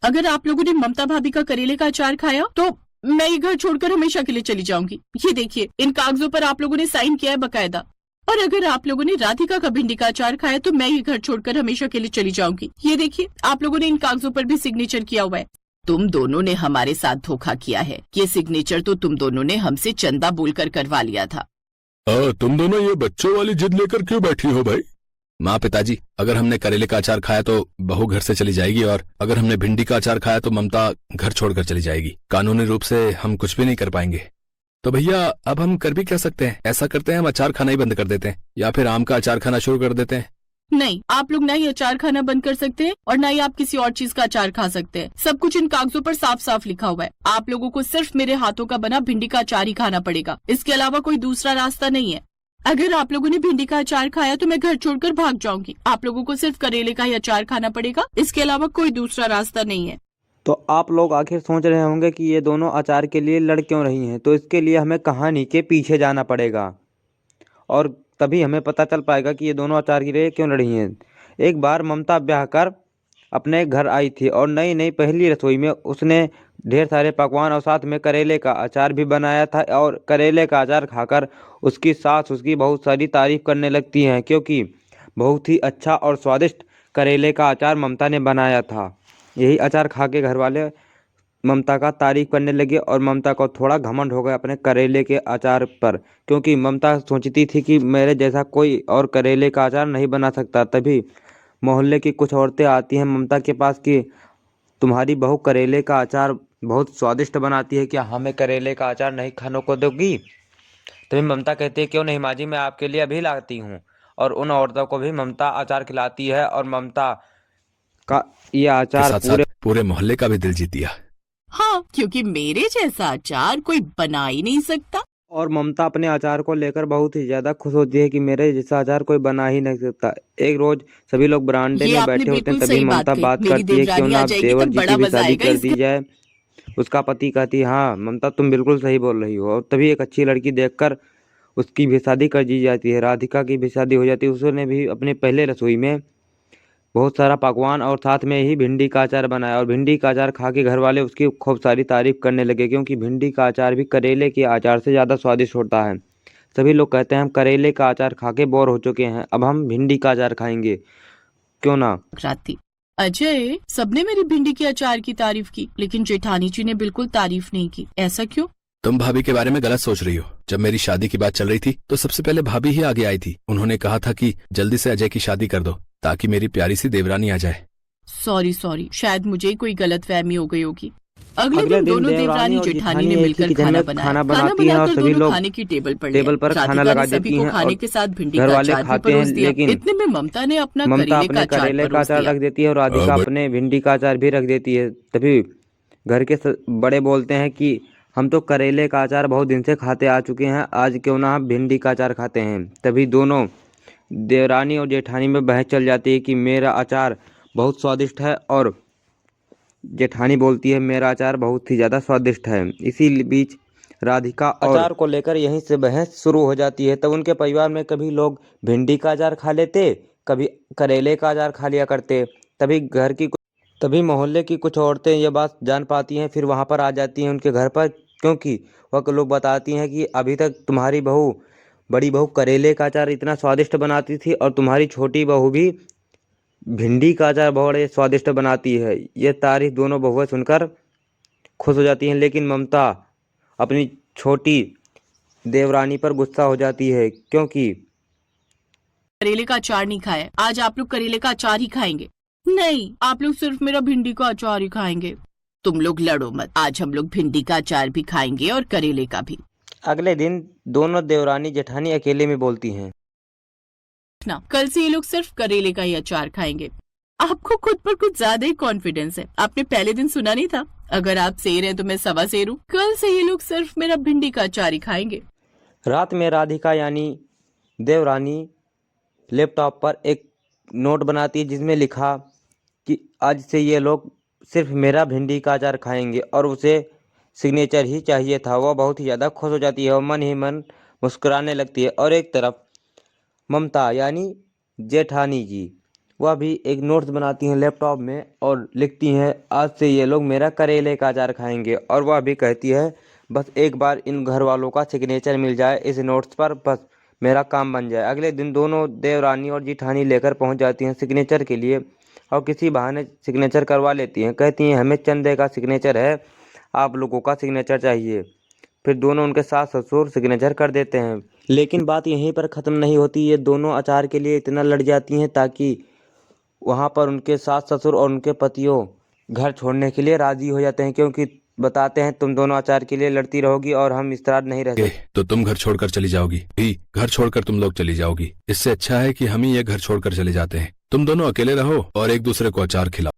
अगर आप लोगों ने ममता भाभी का करेले का अचार खाया तो मैं ये घर छोड़कर हमेशा के लिए चली जाऊंगी। ये देखिए, इन कागजों पर आप लोगों ने साइन किया है बकायदा। और अगर आप लोगों ने राधिका का भिंडी का अचार खाया तो मैं ये घर छोड़कर हमेशा के लिए चली जाऊंगी। ये देखिए, आप लोगों ने इन कागजों पर भी सिग्नेचर किया हुआ है। तुम दोनों ने हमारे साथ धोखा किया है। ये सिग्नेचर तो तुम दोनों ने हमसे चंदा बोलकर करवा लिया था। तुम दोनों ये बच्चों वाली जिद लेकर क्यों बैठी हो भाई? माँ पिताजी, अगर हमने करेले का अचार खाया तो बहू घर से चली जाएगी, और अगर हमने भिंडी का अचार खाया तो ममता घर छोड़कर चली जाएगी। कानूनी रूप से हम कुछ भी नहीं कर पाएंगे। तो भैया अब हम कर भी क्या सकते हैं? ऐसा करते हैं, हम अचार खाना ही बंद कर देते हैं, या फिर आम का अचार खाना शुरू कर देते हैं। नहीं, आप लोग ना ही अचार खाना बंद कर सकते हैं और ना ही आप किसी और चीज का अचार खा सकते हैं। सब कुछ इन कागजों पर साफ साफ लिखा हुआ है। आप लोगों को सिर्फ मेरे हाथों का बना भिंडी का अचार ही खाना पड़ेगा। इसके अलावा कोई दूसरा रास्ता नहीं है। अगर आप लोगों ने भिंडी का अचार खाया तो मैं घर छोड़कर भाग जाऊंगी। आप लोगों को सिर्फ करेले का ही अचार खाना पड़ेगा। इसके अलावा कोई दूसरा रास्ता नहीं है। तो आप लोग आखिर सोच रहे होंगे कि ये दोनों अचार के लिए लड़ क्यों रही हैं। तो इसके लिए हमें कहानी के पीछे जाना पड़ेगा और तभी हमें पता चल पाएगा कि ये दोनों अचार के लिए क्यों लड़ी हैं। एक बार ममता ब्याह कर अपने घर आई थी और नई नई पहली रसोई में उसने ढेर सारे पकवान और साथ में करेले का अचार भी बनाया था। और करेले का अचार खाकर उसकी सास उसकी बहुत सारी तारीफ करने लगती हैं, क्योंकि बहुत ही अच्छा और स्वादिष्ट करेले का अचार ममता ने बनाया था। यही अचार खा के घर वाले ममता का तारीफ करने लगे और ममता को थोड़ा घमंड हो गया अपने करेले के अचार पर, क्योंकि ममता सोचती थी कि मेरे जैसा कोई और करेले का अचार नहीं बना सकता। तभी मोहल्ले की कुछ औरतें आती हैं ममता के पास कि तुम्हारी बहू करेले का अचार बहुत स्वादिष्ट बनाती है, क्या हमें करेले का अचार नहीं खाने को दोगी? तभी ममता कहती है क्यों नहीं माँ जी, मैं आपके लिए अभी लाती हूँ। और उन औरतों को भी ममता अचार खिलाती है और ममता का यह के अचार साथ साथ पूरे मोहल्ले का भी दिल जीत लिया। हाँ, क्योंकि मेरे जैसा अचार कोई बना ही नहीं सकता। और ममता अपने अचार को लेकर बहुत ही ज्यादा खुश होती है कि मेरे जैसा अचार कोई बना ही नहीं सकता। एक रोज सभी लोग बरामदे ये में आपने बैठे होते हैं, बिल्कुल तभी सही बात ममता कही। बात मेरी करती है क्यों देवरानी ना आ अब जाएगी देवर तो जी बड़ा की भी मजा शादी आएगा कर इस दी जाए। उसका पति कहती है हाँ ममता तुम बिल्कुल सही बोल रही हो। और तभी एक अच्छी लड़की देखकर उसकी भी शादी कर दी जाती है। राधिका की भी शादी हो जाती है। उसने भी अपने पहले रसोई में बहुत सारा पकवान और साथ में ही भिंडी का अचार बनाया। और भिंडी का अचार खा के घर वाले उसकी खूब सारी तारीफ करने लगे, क्योंकि भिंडी का अचार भी करेले के अचार से ज़्यादा स्वादिष्ट होता है। सभी लोग कहते हैं हम करेले का अचार खा के बोर हो चुके हैं, अब हम भिंडी का अचार खाएंगे, क्यों ना। राती अजय, सबने मेरी भिंडी के अचार की तारीफ की, लेकिन जेठानी जी ने बिल्कुल तारीफ नहीं की। ऐसा क्यों? तुम भाभी के बारे में गलत सोच रही हो। जब मेरी शादी की बात चल रही थी तो सबसे पहले भाभी ही आगे आई थी। उन्होंने कहा था कि जल्दी से अजय की शादी कर दो ताकि मेरी प्यारी सी देवरानी आ जाए। सॉरी, शायद मुझे कोई गलतफहमी हो गई होगी। अगले दिन दोनों देवरानी और जेठानी ने एक ही मिलकर किचन खाना में बनाया। खाना खाना बनाती हैं और बनाकर सभी दोनों लोग खाने की टेबल पर टेबल पर खाना लगा सभी देती को हैं खाने और के साथ भिंडी घर का वाले अचार भी खाते हैं, परोस दिया। लेकिन इतने में ममता ने अपना ममता करेले का अपने अचार करेले का परोस अचार दिया। रख देती है और राधिका अपने भिंडी का अचार भी रख देती है। तभी घर के बड़े बोलते हैं कि हम तो करेले का अचार बहुत दिन से खाते आ चुके हैं, आज क्यों ना हम भिंडी का अचार खाते हैं। तभी दोनों देवरानी और जेठानी में बहस चल जाती है कि मेरा अचार बहुत स्वादिष्ट है और जेठानी बोलती है मेरा अचार बहुत ही ज़्यादा स्वादिष्ट है। इसी बीच राधिका और अचार को लेकर यहीं से बहस शुरू हो जाती है। तब उनके परिवार में कभी लोग भिंडी का अचार खा लेते, कभी करेले का अचार खा लिया करते। तभी मोहल्ले की कुछ औरतें ये बात जान पाती हैं, फिर वहाँ पर आ जाती हैं उनके घर पर, क्योंकि वह लोग बताती हैं कि अभी तक तुम्हारी बहू बड़ी बहू करेले का अचार इतना स्वादिष्ट बनाती थी और तुम्हारी छोटी बहू भी भिंडी का अचार बहुत स्वादिष्ट बनाती है। ये तारीफ दोनों बहुएं सुनकर खुश हो जाती हैं, लेकिन ममता अपनी छोटी देवरानी पर गुस्सा हो जाती है, क्योंकि करेले का अचार नहीं खाया है। आज आप लोग करेले का अचार ही खाएंगे। नहीं, आप लोग सिर्फ मेरा भिंडी का अचार ही खाएंगे। तुम लोग लड़ो मत, आज हम लोग भिंडी का अचार भी खाएंगे और करेले का भी। अगले दिन दोनों देवरानी जेठानी अकेले में बोलती हैं ना, कल से ये लोग सिर्फ करेले का ही अचार खाएंगे। आपको खुद पर कुछ ज्यादा ही कॉन्फिडेंस है। आपने पहले दिन सुना नहीं था, अगर आप शेर हैं तो मैं सवा शेर हूँ। कल से ये लोग सिर्फ मेरा भिंडी का अचार ही खाएंगे। रात में राधिका यानी देवरानी लैपटॉप पर एक नोट बनाती है जिसमें लिखा कि आज से ये लोग सिर्फ मेरा भिंडी का अचार खाएंगे और उसे सिग्नेचर ही चाहिए था। वह बहुत ही ज़्यादा खुश हो जाती है और मन ही मन मुस्कुराने लगती है। और एक तरफ ममता यानी जेठानी जी वह भी एक नोट्स बनाती हैं लैपटॉप में और लिखती हैं आज से ये लोग मेरा करेले का अचार खाएंगे। और वह भी कहती है बस एक बार इन घर वालों का सिग्नेचर मिल जाए इस नोट्स पर, बस मेरा काम बन जाए। अगले दिन दोनों देवरानी और जिठानी लेकर पहुंच जाती हैं सिग्नेचर के लिए और किसी बहाने सिग्नेचर करवा लेती हैं। कहती हैं हमें चंदे का सिग्नेचर है, आप लोगों का सिग्नेचर चाहिए। फिर दोनों उनके सास ससुर सिग्नेचर कर देते हैं। लेकिन बात यहीं पर ख़त्म नहीं होती। ये दोनों अचार के लिए इतना लड़ जाती हैं ताकि वहाँ पर उनके सास ससुर और उनके पतियों घर छोड़ने के लिए राज़ी हो जाते हैं, क्योंकि बताते हैं तुम दोनों अचार के लिए लड़ती रहोगी और हम इस तरह नहीं रह सकते। तो तुम घर छोड़कर चली जाओगी, भी घर छोड़कर तुम लोग चली जाओगी। इससे अच्छा है कि हम ही ये घर छोड़कर चले जाते हैं। तुम दोनों अकेले रहो और एक दूसरे को अचार खिलाओ।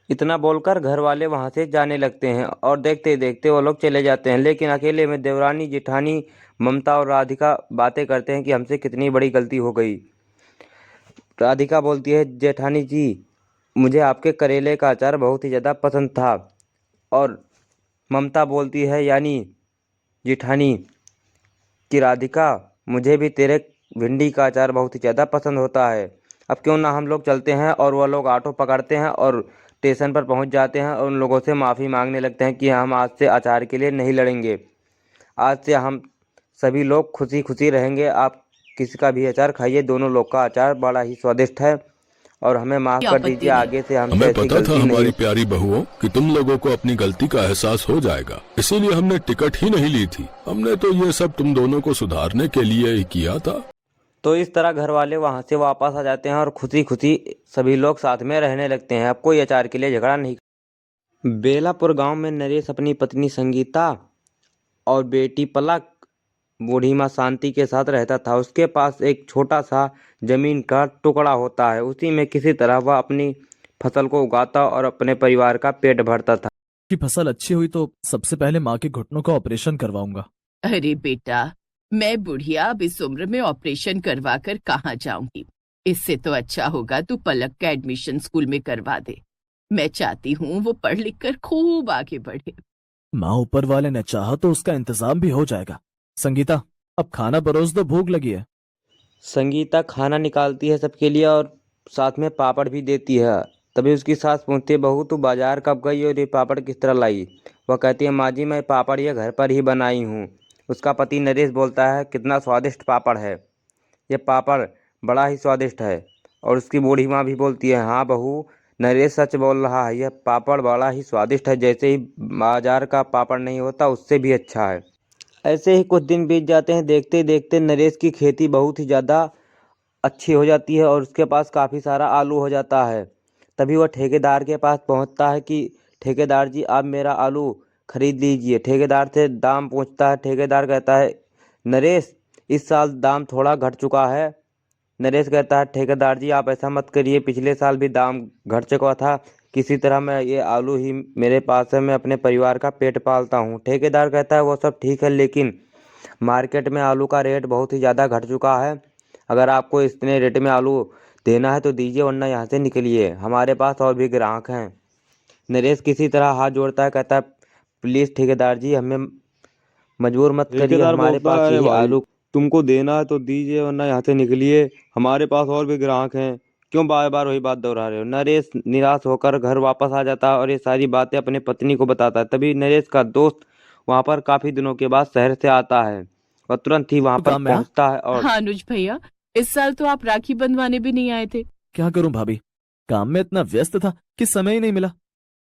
इतना बोलकर घर वाले वहाँ से जाने लगते हैं और देखते देखते वो लोग चले जाते हैं। लेकिन अकेले में देवरानी जेठानी ममता और राधिका बातें करते हैं कि हमसे कितनी बड़ी गलती हो गई। राधिका बोलती है जेठानी जी मुझे आपके करेले का अचार बहुत ही ज़्यादा पसंद था। और ममता बोलती है यानी जेठानी कि राधिका मुझे भी तेरे भिंडी का अचार बहुत ही ज़्यादा पसंद होता है, अब क्यों ना हम लोग चलते हैं। और वह लोग ऑटो पकड़ते हैं और स्टेशन पर पहुंच जाते हैं और उन लोगों से माफ़ी मांगने लगते हैं कि हम आज से अचार के लिए नहीं लड़ेंगे, आज से हम सभी लोग खुशी खुशी रहेंगे, आप किसी का भी अचार खाइए, दोनों लोग का अचार बड़ा ही स्वादिष्ट है और हमें माफ़ कर आपत्ति दीजिए, नहीं। आगे से हमसे हमें ऐसी पता था गलती हमारी नहीं। प्यारी बहुओं कि तुम लोगों को अपनी गलती का एहसास हो जाएगा, इसीलिए हमने टिकट ही नहीं ली थी। हमने तो ये सब तुम दोनों को सुधारने के लिए ही किया था। तो इस तरह घर वाले वहाँ से वापस आ जाते हैं और खुशी खुशी सभी लोग साथ में रहने लगते हैं। अब कोई अचार के लिए झगड़ा नहीं। बेलापुर गांव में नरेश अपनी पत्नी संगीता और बेटी पलक बूढ़ी माँ शांति के साथ रहता था। उसके पास एक छोटा सा जमीन का टुकड़ा होता है, उसी में किसी तरह वह अपनी फसल को उगाता और अपने परिवार का पेट भरता था। की फसल अच्छी हुई तो सबसे पहले माँ के घुटनों का ऑपरेशन करवाऊंगा। अरे बेटा, मैं बुढ़िया अब इस उम्र में ऑपरेशन करवा कर कहाँ जाऊंगी। इससे तो अच्छा होगा तू पलक का एडमिशन स्कूल में करवा दे। मैं चाहती हूँ वो पढ़ लिख कर खूब आगे बढ़े। माँ ऊपर वाले ने चाहा तो उसका इंतजाम भी हो जाएगा। संगीता अब खाना परोस दो, भूख लगी है। संगीता खाना निकालती है सबके लिए और साथ में पापड़ भी देती है। तभी उसकी सास पूछती है बहू तू बाजार कब गई और ये पापड़ किस तरह लाई। वह कहती है माँ जी मैं पापड़ ये घर पर ही बनाई हूँ। उसका पति नरेश बोलता है कितना स्वादिष्ट पापड़ है, ये पापड़ बड़ा ही स्वादिष्ट है। और उसकी बूढ़ी माँ भी बोलती है हाँ बहू नरेश सच बोल रहा है, यह पापड़ बड़ा ही स्वादिष्ट है, जैसे ही बाजार का पापड़ नहीं होता उससे भी अच्छा है। ऐसे ही कुछ दिन बीत जाते हैं। देखते देखते नरेश की खेती बहुत ही ज़्यादा अच्छी हो जाती है और उसके पास काफ़ी सारा आलू हो जाता है। तभी वह ठेकेदार के पास पहुंचता है कि ठेकेदार जी आप मेरा आलू खरीद लीजिए। ठेकेदार से दाम पूछता है। ठेकेदार कहता है नरेश इस साल दाम थोड़ा घट चुका है। नरेश कहता है ठेकेदार जी आप ऐसा मत करिए, पिछले साल भी दाम घट चुका था, किसी तरह मैं ये आलू ही मेरे पास है, मैं अपने परिवार का पेट पालता हूँ। ठेकेदार कहता है वो सब ठीक है लेकिन मार्केट में आलू का रेट बहुत ही ज़्यादा घट चुका है, अगर आपको इतने रेट में आलू देना है तो दीजिए वरना यहाँ से निकलिए, हमारे पास और भी ग्राहक हैं। नरेश किसी तरह हाथ जोड़ता है, कहता है प्लीज़ ठेकेदार जी हमें मजबूर मत करिए, ठेकेदार हमारे बोलता पास है अरे यही भाई आलू तुमको देना है तो दीजिए वरना यहाँ से निकलिए, हमारे पास और भी ग्राहक हैं, क्यों बार बार वही बात दोहरा रहे हो। नरेश निराश होकर घर वापस आ जाता है और ये सारी बातें अपनी पत्नी को बताता है। तभी नरेश का दोस्त वहाँ पर काफ़ी दिनों के बाद शहर से आता है और तुरंत ही वहाँ तो पर काम में हाँ? पहुँचता है। और हाँ अनुज भैया, इस साल तो आप राखी बंधवाने भी नहीं आए थे। क्या करूं भाभी, काम में इतना व्यस्त था कि समय ही नहीं मिला।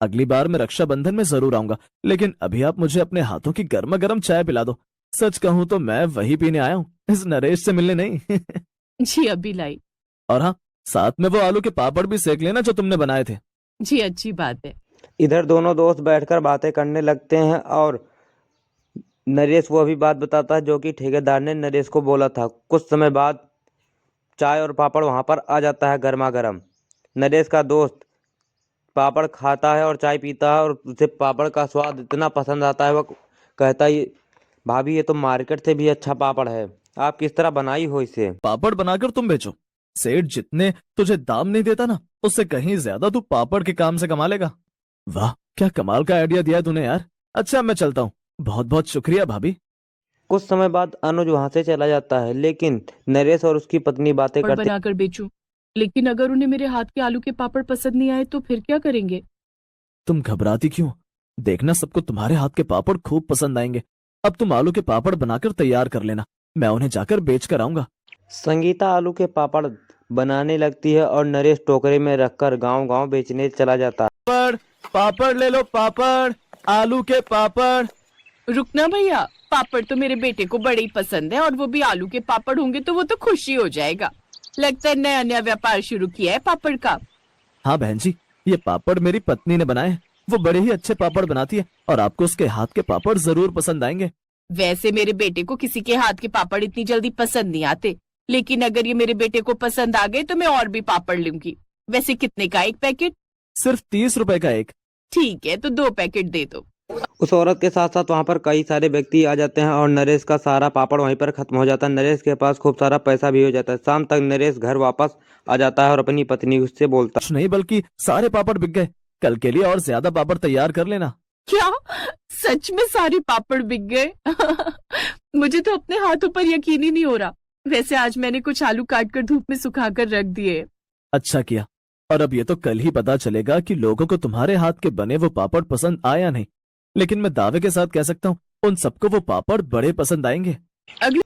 अगली बार मैं रक्षाबंधन में जरूर आऊंगा, लेकिन अभी आप मुझे अपने हाथों की गर्मा गर्म चाय पिला दो। सच कहूं तो मैं वही पीने आया हूँ, इस नरेश से मिलने नहीं। जी अभी लाई। और हाँ, साथ में वो आलू के पापड़ भी सेक लेना जो तुमने बनाए थे। जी अच्छी बात है। इधर दोनों दोस्त बैठकर बातें करने लगते हैं और नरेश वो भी बात बताता है जो कि ठेकेदार ने नरेश को बोला था। कुछ समय बाद चाय और पापड़ वहाँ पर आ जाता है गर्मा गर्म। नरेश का दोस्त पापड़ खाता है और चाय पीता है और उसे पापड़ का स्वाद इतना पसंद आता है, वह कहता है भाभी ये तो मार्केट से भी अच्छा पापड़ है, आप किस तरह बनाई हो इसे। पापड़ बनाकर तुम बेचो, सेठ जितने तुझे दाम नहीं देता ना उससे कहीं ज्यादा तू पापड़ के काम से कमा लेगा। वाह क्या कमाल का आइडिया दिया तूने यार। अच्छा मैं चलता हूँ, बहुत बहुत शुक्रिया भाभी। कुछ समय बाद अनुज वहाँ से चला जाता है लेकिन नरेश और उसकी पत्नी बातें पापड़ करते बनाकर बेचूं, लेकिन अगर उन्हें मेरे हाथ के आलू के पापड़ पसंद नहीं आए तो फिर क्या करेंगे? तुम घबराती क्यों? देखना, सबको तुम्हारे हाथ के पापड़ खूब पसंद आएंगे। अब तुम आलू के पापड़ बनाकर तैयार कर लेना, मैं उन्हें जाकर बेच कर आऊंगा। संगीता आलू के पापड़ बनाने लगती है और नरेश टोकरे में रखकर गांव-गांव बेचने चला जाता है। पापड़, पापड़ ले लो, पापड़, आलू के पापड़। रुकना भैया, पापड़ तो मेरे बेटे को बड़े ही पसंद है और वो भी आलू के पापड़ होंगे तो वो तो खुशी हो जाएगा। लगता है नया नया व्यापार शुरू किया है पापड़ का। हाँ बहन जी, ये पापड़ मेरी पत्नी ने बनाए हैं। वो बड़े ही अच्छे पापड़ बनाती है और आपको उसके हाथ के पापड़ जरूर पसंद आएंगे। वैसे मेरे बेटे को किसी के हाथ के पापड़ इतनी जल्दी पसंद नहीं आते, लेकिन अगर ये मेरे बेटे को पसंद आ गए तो मैं और भी पापड़ लूंगी। वैसे कितने का एक पैकेट? सिर्फ 30 रुपए का एक। ठीक है, तो 2 पैकेट दे दो। उस औरत के साथ साथ वहां पर कई सारे व्यक्ति आ जाते हैं और नरेश का सारा पापड़ वहीं पर खत्म हो जाता है। नरेश के पास खूब सारा पैसा भी हो जाता है। शाम तक नरेश घर वापस आ जाता है और अपनी पत्नी उससे बोलता कुछ नहीं, बल्कि सारे पापड़ बिक गए। कल के लिए और ज्यादा पापड़ तैयार कर लेना। क्या सच में सारे पापड़ बिक गए? मुझे तो अपने हाथों पर यकीन ही नहीं हो रहा। वैसे आज मैंने कुछ आलू काट कर धूप में सुखा कर रख दिए। अच्छा किया। और अब ये तो कल ही पता चलेगा कि लोगों को तुम्हारे हाथ के बने वो पापड़ पसंद आए या नहीं। लेकिन मैं दावे के साथ कह सकता हूँ, उन सबको वो पापड़ बड़े पसंद आएंगे।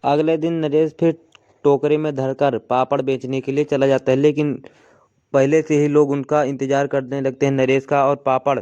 अगले दिन नरेश फिर टोकरे में धरकर पापड़ बेचने के लिए चला जाता है, लेकिन पहले से ही लोग उनका इंतजार करने लगते हैं। नरेश का और पापड़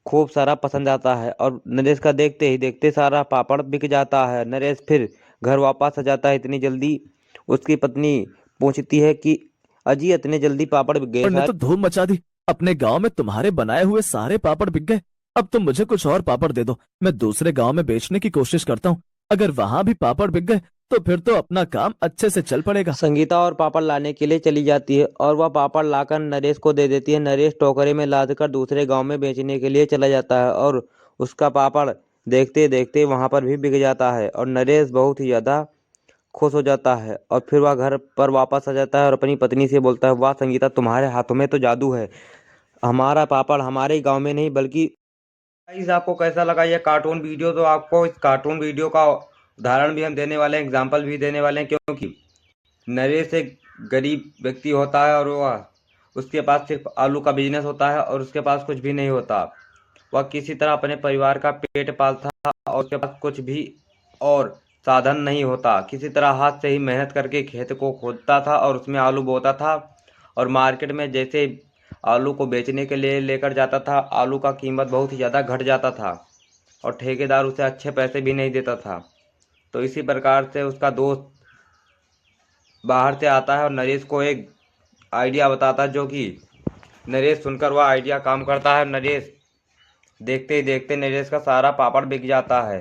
खूब सारा पसंद आता है और नरेश का देखते ही देखते सारा पापड़ बिक जाता है। नरेश फिर घर वापस आ जाता है इतनी जल्दी। उसकी पत्नी पूछती है कि अजी इतने जल्दी पापड़ बिक गए पापड़ ने साहब? तो धूम मचा दी। अपने गांव में तुम्हारे बनाए हुए सारे पापड़ बिक गए। अब तुम मुझे कुछ और पापड़ दे दो, मैं दूसरे गांव में बेचने की कोशिश करता हूँ। अगर वहां भी पापड़ बिक गए तो फिर तो अपना काम अच्छे से चल पड़ेगा। संगीता और पापड़ लाने के लिए चली जाती है और वह पापड़ लाकर नरेश को दे देती है। नरेश टोकरे में लादकर दूसरे गांव में बेचने के लिए चला जाता है और उसका पापड़ देखते देखते वहां पर भी बिक जाता है और नरेश बहुत ही ज्यादा खुश हो जाता है और फिर वह घर पर वापस आ जाता है और अपनी पत्नी से बोलता है, वाह संगीता, तुम्हारे हाथों में तो जादू है। हमारा पापड़ हमारे गांव में नहीं बल्कि। गाइस, आपको कैसा लगा ये कार्टून वीडियो? तो आपको इस कार्टून वीडियो का उदाहरण भी हम देने वाले हैं, एग्जाम्पल भी देने वाले हैं, क्योंकि नरेश एक गरीब व्यक्ति होता है और वह उसके पास सिर्फ आलू का बिजनेस होता है और उसके पास कुछ भी नहीं होता। वह किसी तरह अपने परिवार का पेट पालता है और उसके पास कुछ भी और साधन नहीं होता। किसी तरह हाथ से ही मेहनत करके खेत को खोदता था और उसमें आलू बोता था और मार्केट में जैसे आलू को बेचने के लिए लेकर जाता था, आलू का कीमत बहुत ही ज़्यादा घट जाता था और ठेकेदार उसे अच्छे पैसे भी नहीं देता था। तो इसी प्रकार से उसका दोस्त बाहर से आता है और नरेश को एक आइडिया बताता है, जो कि नरेश सुनकर वह आइडिया काम करता है। नरेश देखते ही देखते नरेश का सारा पापड़ बिक जाता है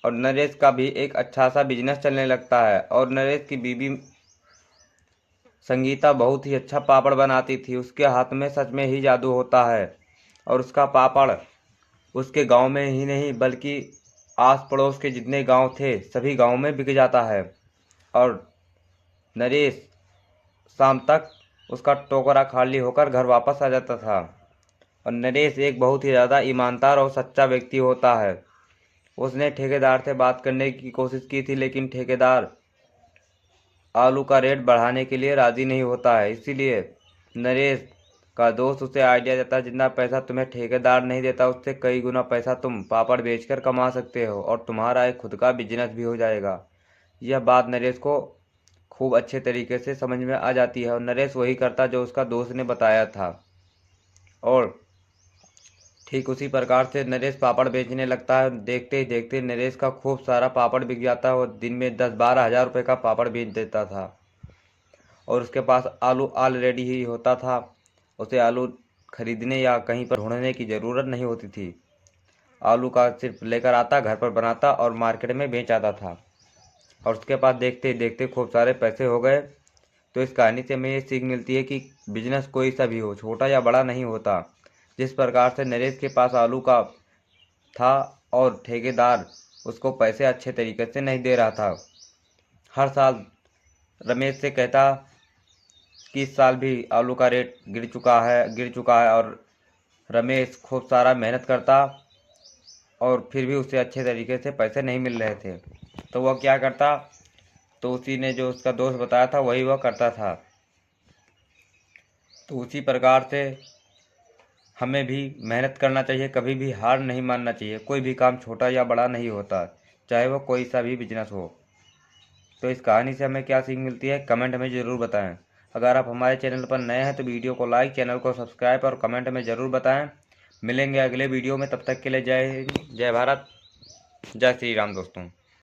और नरेश का भी एक अच्छा सा बिजनेस चलने लगता है। और नरेश की बीवी संगीता बहुत ही अच्छा पापड़ बनाती थी। उसके हाथ में सच में ही जादू होता है और उसका पापड़ उसके गांव में ही नहीं बल्कि आस पड़ोस के जितने गांव थे सभी गांव में बिक जाता है। और नरेश शाम तक उसका टोकरा खाली होकर घर वापस आ जाता था। और नरेश एक बहुत ही ज़्यादा ईमानदार और सच्चा व्यक्ति होता है। उसने ठेकेदार से बात करने की कोशिश की थी, लेकिन ठेकेदार आलू का रेट बढ़ाने के लिए राज़ी नहीं होता है। इसीलिए नरेश का दोस्त उसे आइडिया देता है, जितना पैसा तुम्हें ठेकेदार नहीं देता उससे कई गुना पैसा तुम पापड़ बेचकर कमा सकते हो और तुम्हारा एक खुद का बिजनेस भी हो जाएगा। यह बात नरेश को खूब अच्छे तरीके से समझ में आ जाती है और नरेश वही करता जो उसका दोस्त ने बताया था। और ठीक उसी प्रकार से नरेश पापड़ बेचने लगता है। देखते ही देखते नरेश का खूब सारा पापड़ बिक जाता है और दिन में 10-12 हज़ार रुपये का पापड़ बेच देता था और उसके पास आलू ऑलरेडी ही होता था। उसे आलू खरीदने या कहीं पर ढूंढने की ज़रूरत नहीं होती थी। आलू का सिर्फ लेकर आता, घर पर बनाता और मार्केट में बेच आता था और उसके पास देखते ही देखते खूब सारे पैसे हो गए। तो इस कहानी से हमें ये सीख मिलती है कि बिजनेस कोई सा भी हो, छोटा या बड़ा नहीं होता। जिस प्रकार से नरेश के पास आलू का था और ठेकेदार उसको पैसे अच्छे तरीके से नहीं दे रहा था। हर साल रमेश से कहता कि इस साल भी आलू का रेट गिर चुका है और रमेश खूब सारा मेहनत करता और फिर भी उसे अच्छे तरीके से पैसे नहीं मिल रहे थे। तो वह क्या करता, तो उसी ने जो उसका दोस्त बताया था वही वह करता था। तो उसी प्रकार से हमें भी मेहनत करना चाहिए, कभी भी हार नहीं मानना चाहिए। कोई भी काम छोटा या बड़ा नहीं होता, चाहे वो कोई सा भी बिजनेस हो। तो इस कहानी से हमें क्या सीख मिलती है, कमेंट में ज़रूर बताएं। अगर आप हमारे चैनल पर नए हैं तो वीडियो को लाइक, चैनल को सब्सक्राइब और कमेंट में ज़रूर बताएं। मिलेंगे अगले वीडियो में, तब तक के लिए जय हिंद, जय भारत, जय श्री राम दोस्तों।